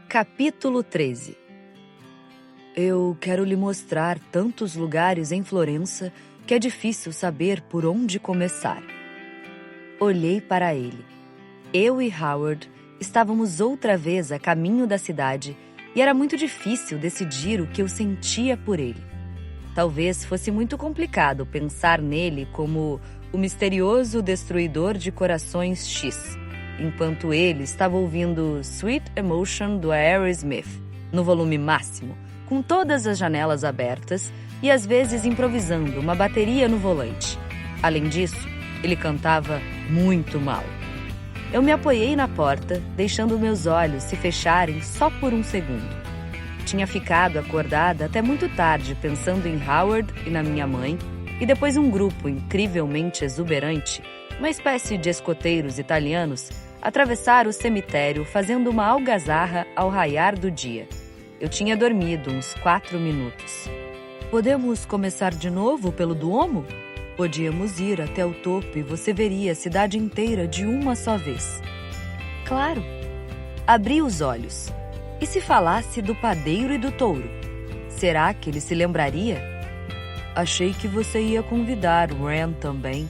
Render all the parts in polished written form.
Capítulo 13. Eu quero lhe mostrar tantos lugares em Florença que é difícil saber por onde começar. Olhei para ele. Eu e Howard estávamos outra vez a caminho da cidade e era muito difícil decidir o que eu sentia por ele. Talvez fosse muito complicado pensar nele como o misterioso destruidor de corações X, enquanto ele estava ouvindo Sweet Emotion do Aerosmith, no volume máximo, com todas as janelas abertas e às vezes improvisando uma bateria no volante. Além disso, ele cantava muito mal. Eu me apoiei na porta, deixando meus olhos se fecharem só por um segundo. Tinha ficado acordada até muito tarde pensando em Howard e na minha mãe, e depois um grupo incrivelmente exuberante, uma espécie de escoteiros italianos, atravessar o cemitério fazendo uma algazarra ao raiar do dia. Eu tinha dormido uns 4 minutos. Podemos começar de novo pelo Duomo? Podíamos ir até o topo e você veria a cidade inteira de uma só vez. Claro. Abri os olhos. E se falasse do padeiro e do touro? Será que ele se lembraria? Achei que você ia convidar o Ren também.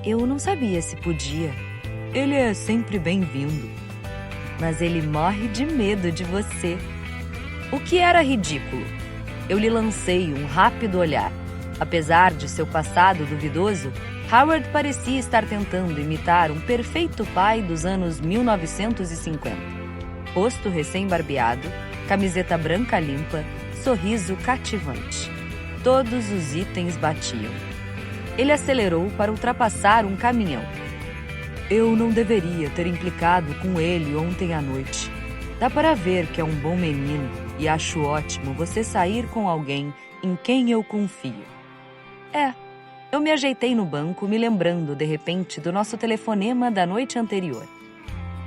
Eu não sabia se podia. Ele é sempre bem-vindo. Mas ele morre de medo de você. O que era ridículo. Eu lhe lancei um rápido olhar. Apesar de seu passado duvidoso, Howard parecia estar tentando imitar um perfeito pai dos anos 1950. Rosto recém-barbeado, camiseta branca limpa, sorriso cativante. Todos os itens batiam. Ele acelerou para ultrapassar um caminhão. Eu não deveria ter implicado com ele ontem à noite. Dá para ver que é um bom menino e acho ótimo você sair com alguém em quem eu confio. Eu me ajeitei no banco, me lembrando de repente do nosso telefonema da noite anterior.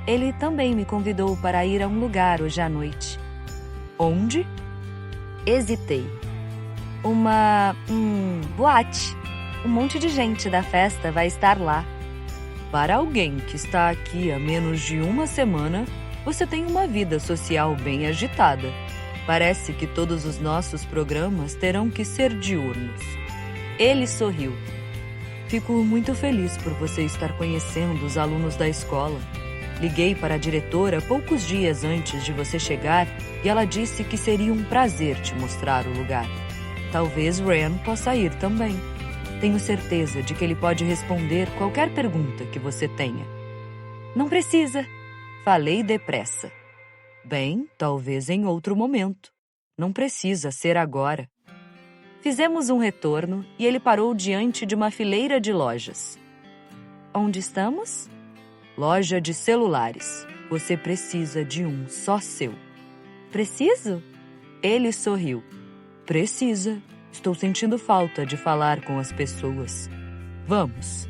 Ele também me convidou para ir a um lugar hoje à noite. Onde? Hesitei. Uma boate. Um monte de gente da festa vai estar lá. Para alguém que está aqui há menos de uma semana, você tem uma vida social bem agitada. Parece que todos os nossos programas terão que ser diurnos. Ele sorriu. Fico muito feliz por você estar conhecendo os alunos da escola. Liguei para a diretora poucos dias antes de você chegar e ela disse que seria um prazer te mostrar o lugar. Talvez Ren possa ir também. Tenho certeza de que ele pode responder qualquer pergunta que você tenha. Não precisa. Falei depressa. Bem, talvez em outro momento. Não precisa ser agora. Fizemos um retorno e ele parou diante de uma fileira de lojas. Onde estamos? Loja de celulares. Você precisa de um só seu. Preciso? Ele sorriu. Precisa. Estou sentindo falta de falar com as pessoas. Vamos.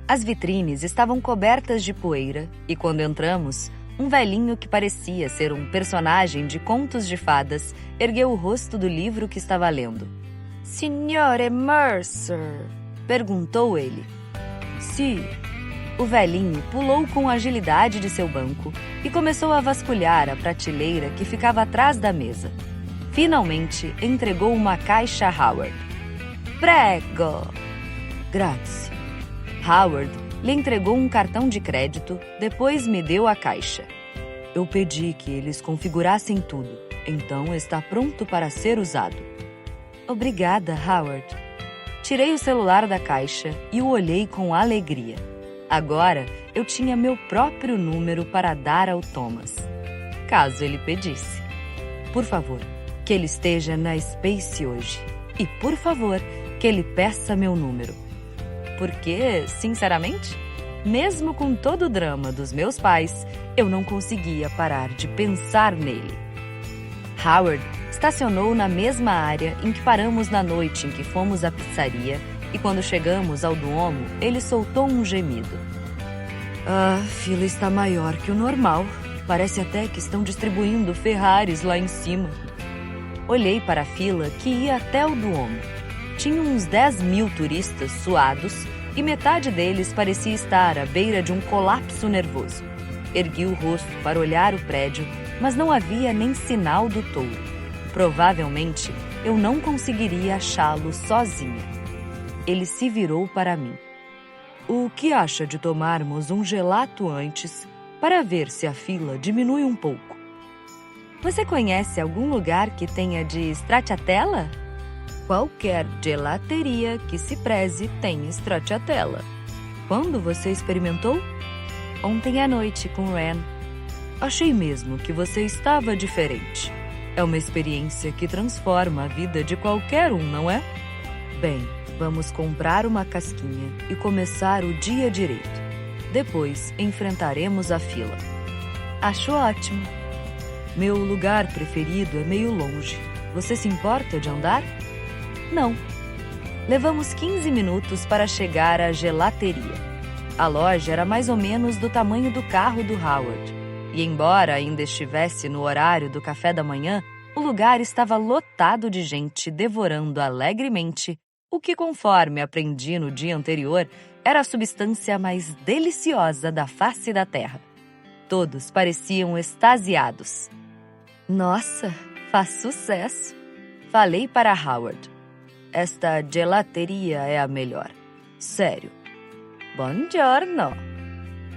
As vitrines estavam cobertas de poeira e quando entramos, um velhinho que parecia ser um personagem de contos de fadas ergueu o rosto do livro que estava lendo. Signore Mercer? Perguntou ele. Sim. O velhinho pulou com a agilidade de seu banco e começou a vasculhar a prateleira que ficava atrás da mesa. Finalmente, entregou uma caixa a Howard. Prego! Grazie. Howard lhe entregou um cartão de crédito, depois me deu a caixa. Eu pedi que eles configurassem tudo, então está pronto para ser usado. Obrigada, Howard. Tirei o celular da caixa e o olhei com alegria. Agora, eu tinha meu próprio número para dar ao Thomas, caso ele pedisse. Por favor, que ele esteja na Space hoje. E, por favor, que ele peça meu número. Porque, sinceramente, mesmo com todo o drama dos meus pais, eu não conseguia parar de pensar nele. Howard estacionou na mesma área em que paramos na noite em que fomos à pizzaria e quando chegamos ao Duomo, ele soltou um gemido. A fila está maior que o normal. Parece até que estão distribuindo Ferraris lá em cima. Olhei para a fila que ia até o Duomo. Tinha uns 10.000 turistas suados e metade deles parecia estar à beira de um colapso nervoso. Ergui o rosto para olhar o prédio mas não havia nem sinal do touro. Provavelmente, eu não conseguiria achá-lo sozinha. Ele se virou para mim. O que acha de tomarmos um gelato antes para ver se a fila diminui um pouco? Você conhece algum lugar que tenha de stracciatella? Qualquer gelateria que se preze tem stracciatella. Quando você experimentou? Ontem à noite com Ren. Achei mesmo que você estava diferente. É uma experiência que transforma a vida de qualquer um, não é? Bem, vamos comprar uma casquinha e começar o dia direito. Depois enfrentaremos a fila. Acho ótimo. Meu lugar preferido é meio longe. Você se importa de andar? Não. Levamos 15 minutos para chegar à gelateria. A loja era mais ou menos do tamanho do carro do Howard. E embora ainda estivesse no horário do café da manhã, o lugar estava lotado de gente devorando alegremente o que, conforme aprendi no dia anterior, era a substância mais deliciosa da face da terra. Todos pareciam extasiados. Nossa, faz sucesso! Falei para Howard. Esta gelateria é a melhor. Sério. Buongiorno!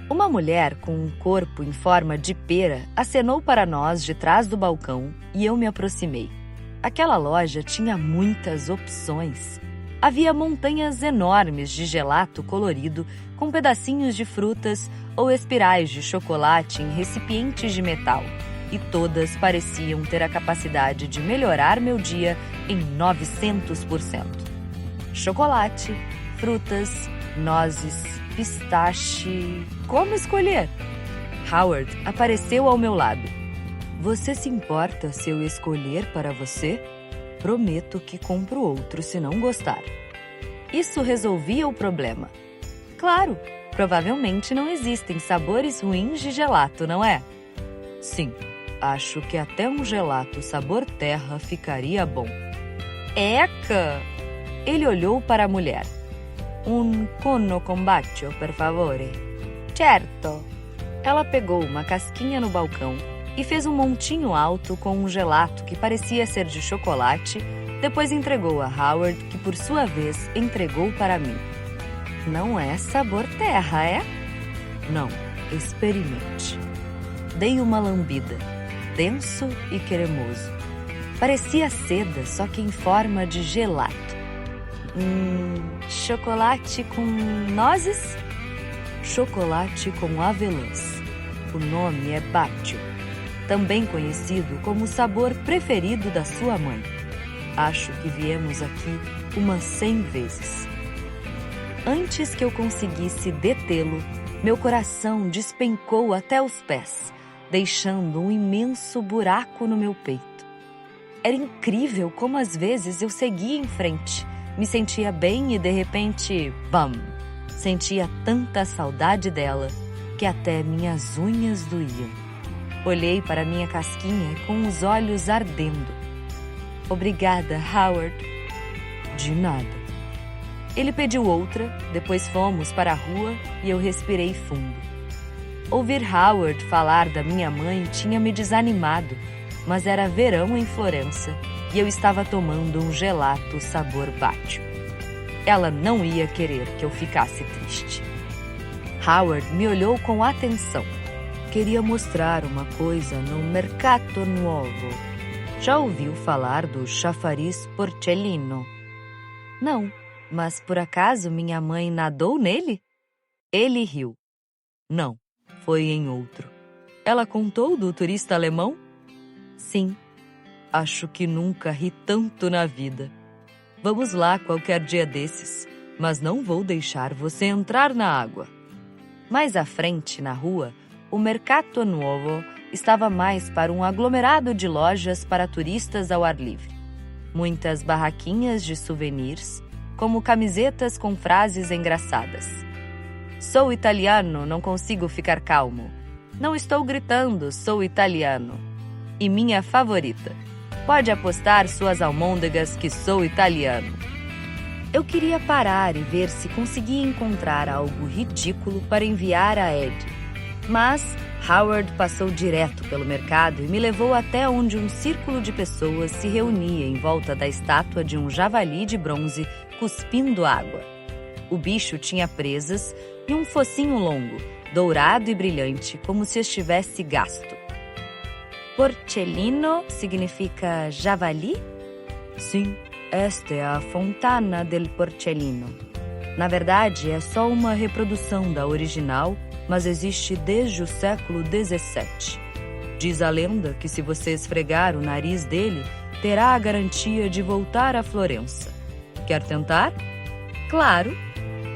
Uma mulher com um corpo em forma de pera acenou para nós de trás do balcão e eu me aproximei. Aquela loja tinha muitas opções. Havia montanhas enormes de gelato colorido com pedacinhos de frutas ou espirais de chocolate em recipientes de metal. E todas pareciam ter a capacidade de melhorar meu dia em 900%. Chocolate, frutas, nozes, pistache... Como escolher? Howard apareceu ao meu lado. Você se importa se eu escolher para você? Prometo que compro outro se não gostar. Isso resolvia o problema. Claro, provavelmente não existem sabores ruins de gelato, não é? Sim, acho que até um gelato sabor terra ficaria bom. Eca! Ele olhou para a mulher. Un conno con bacio, per favore. Certo. Ela pegou uma casquinha no balcão e fez um montinho alto com um gelato que parecia ser de chocolate, depois entregou a Howard, que por sua vez entregou para mim. Não é sabor terra, é? Não, experimente. Dei uma lambida, denso e cremoso. Parecia seda, só que em forma de gelato. Chocolate com nozes? Chocolate com avelãs. O nome é Bacio, também conhecido como o sabor preferido da sua mãe. Acho que viemos aqui umas 100 vezes. Antes que eu conseguisse detê-lo, meu coração despencou até os pés, deixando um imenso buraco no meu peito. Era incrível como às vezes eu seguia em frente, me sentia bem e de repente, bam! Sentia tanta saudade dela que até minhas unhas doíam. Olhei para minha casquinha com os olhos ardendo. Obrigada, Howard. De nada. Ele pediu outra, depois fomos para a rua e eu respirei fundo. Ouvir Howard falar da minha mãe tinha me desanimado, mas era verão em Florença e eu estava tomando um gelato sabor Bacio. Ela não ia querer que eu ficasse triste. Howard me olhou com atenção. Queria mostrar uma coisa no Mercato Nuovo. Já ouviu falar do chafariz porcellino? Não, mas por acaso minha mãe nadou nele? Ele riu. Não, foi em outro. Ela contou do turista alemão? Sim. Acho que nunca ri tanto na vida. Vamos lá qualquer dia desses, mas não vou deixar você entrar na água. Mais à frente, na rua, o Mercato Nuovo estava mais para um aglomerado de lojas para turistas ao ar livre. Muitas barraquinhas de souvenirs, como camisetas com frases engraçadas. Sou italiano, não consigo ficar calmo. Não estou gritando, sou italiano. E minha favorita. Pode apostar suas almôndegas que sou italiano. Eu queria parar e ver se conseguia encontrar algo ridículo para enviar a Ed. Mas Howard passou direto pelo mercado e me levou até onde um círculo de pessoas se reunia em volta da estátua de um javali de bronze cuspindo água. O bicho tinha presas e um focinho longo, dourado e brilhante, como se estivesse gasto. Porcellino significa javali? Sim, esta é a Fontana del Porcellino. Na verdade, é só uma reprodução da original, mas existe desde o século XVII. Diz a lenda que se você esfregar o nariz dele, terá a garantia de voltar a Florença. Quer tentar? Claro!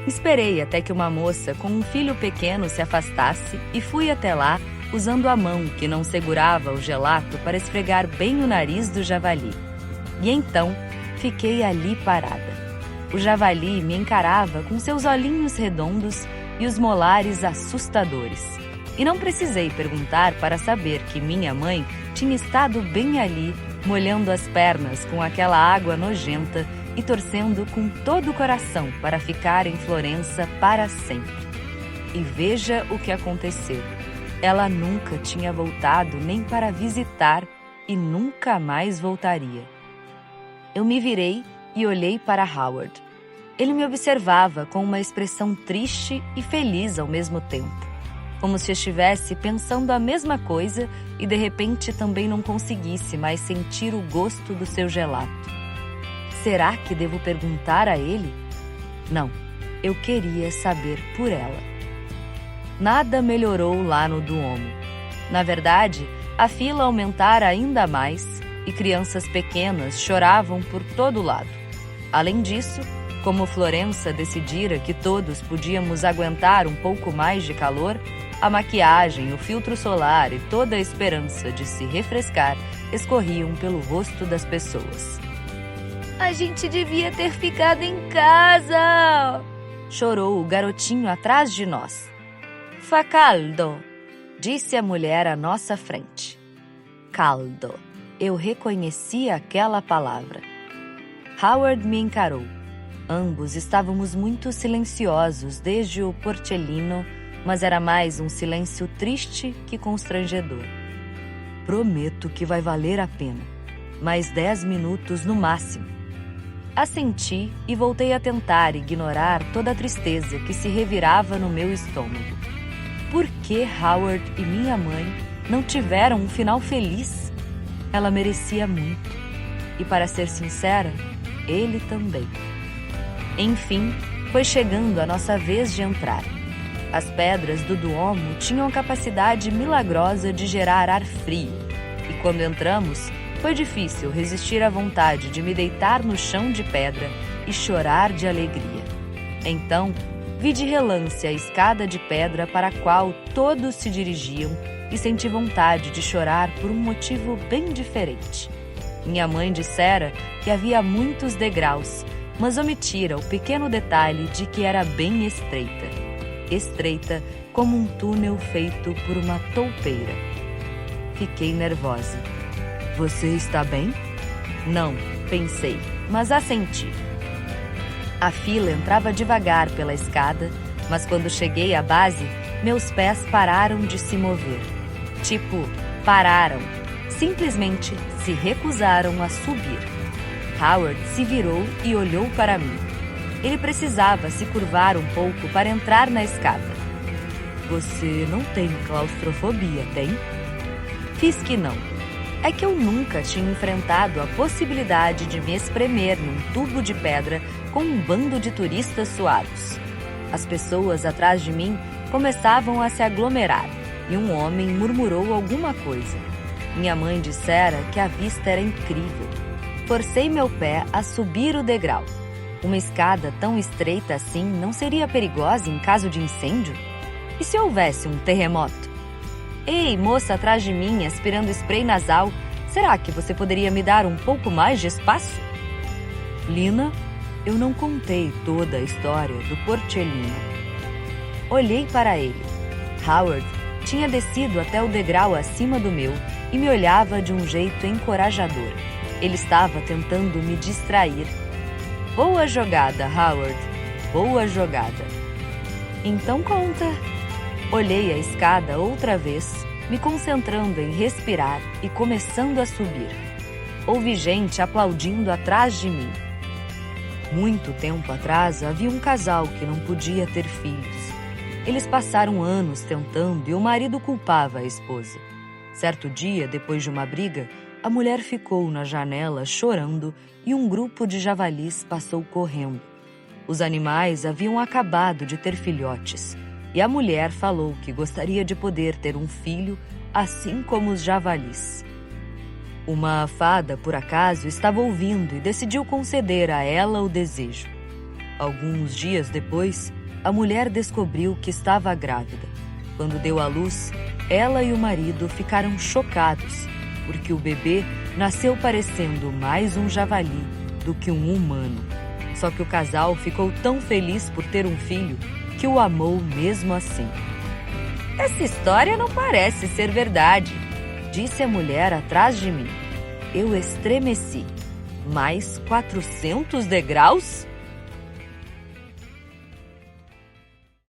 Esperei até que uma moça com um filho pequeno se afastasse e fui até lá usando a mão que não segurava o gelato para esfregar bem o nariz do javali. E então, fiquei ali parada. O javali me encarava com seus olhinhos redondos e os molares assustadores. E não precisei perguntar para saber que minha mãe tinha estado bem ali, molhando as pernas com aquela água nojenta e torcendo com todo o coração para ficar em Florença para sempre. E veja o que aconteceu. Ela nunca tinha voltado nem para visitar e nunca mais voltaria. Eu me virei e olhei para Howard. Ele me observava com uma expressão triste e feliz ao mesmo tempo, como se estivesse pensando a mesma coisa e de repente também não conseguisse mais sentir o gosto do seu gelato. Será que devo perguntar a ele? Não, eu queria saber por ela. Nada melhorou lá no Duomo. Na verdade, a fila aumentara ainda mais e crianças pequenas choravam por todo lado. Além disso, como Florença decidira que todos podíamos aguentar um pouco mais de calor, a maquiagem, o filtro solar e toda a esperança de se refrescar escorriam pelo rosto das pessoas. A gente devia ter ficado em casa! Chorou o garotinho atrás de nós. Fa caldo, disse a mulher à nossa frente. Caldo. Eu reconheci aquela palavra. Howard me encarou. Ambos estávamos muito silenciosos desde o Porcellino, mas era mais um silêncio triste que constrangedor. Prometo que vai valer a pena. Mais 10 minutos no máximo. Assenti e voltei a tentar ignorar toda a tristeza que se revirava no meu estômago. Por que Howard e minha mãe não tiveram um final feliz? Ela merecia muito. E para ser sincera, ele também. Enfim, foi chegando a nossa vez de entrar. As pedras do Duomo tinham a capacidade milagrosa de gerar ar frio. E quando entramos, foi difícil resistir à vontade de me deitar no chão de pedra e chorar de alegria. Então, vi de relance a escada de pedra para a qual todos se dirigiam e senti vontade de chorar por um motivo bem diferente. Minha mãe dissera que havia muitos degraus, mas omitira o pequeno detalhe de que era bem estreita. Estreita como um túnel feito por uma toupeira. Fiquei nervosa. Você está bem? Não, pensei, mas assenti. A fila entrava devagar pela escada, mas quando cheguei à base, meus pés pararam de se mover. Tipo, pararam. Simplesmente se recusaram a subir. Howard se virou e olhou para mim. Ele precisava se curvar um pouco para entrar na escada. Você não tem claustrofobia, tem? Fiz que não. É que eu nunca tinha enfrentado a possibilidade de me espremer num tubo de pedra com um bando de turistas suados. As pessoas atrás de mim começavam a se aglomerar e um homem murmurou alguma coisa. Minha mãe dissera que a vista era incrível. Forcei meu pé a subir o degrau. Uma escada tão estreita assim não seria perigosa em caso de incêndio? E se houvesse um terremoto? Ei, moça atrás de mim, aspirando spray nasal, será que você poderia me dar um pouco mais de espaço? Lina, eu não contei toda a história do Porcellino. Olhei para ele. Howard tinha descido até o degrau acima do meu e me olhava de um jeito encorajador. Ele estava tentando me distrair. Boa jogada, Howard. Boa jogada. Então conta. Olhei a escada outra vez, me concentrando em respirar e começando a subir. Ouvi gente aplaudindo atrás de mim. Muito tempo atrás, havia um casal que não podia ter filhos. Eles passaram anos tentando e o marido culpava a esposa. Certo dia, depois de uma briga, a mulher ficou na janela chorando e um grupo de javalis passou correndo. Os animais haviam acabado de ter filhotes e a mulher falou que gostaria de poder ter um filho assim como os javalis. Uma fada, por acaso, estava ouvindo e decidiu conceder a ela o desejo. Alguns dias depois, a mulher descobriu que estava grávida. Quando deu à luz, ela e o marido ficaram chocados, porque o bebê nasceu parecendo mais um javali do que um humano. Só que o casal ficou tão feliz por ter um filho que o amou mesmo assim. Essa história não parece ser verdade, disse a mulher atrás de mim. Eu estremeci. Mais 400 degraus?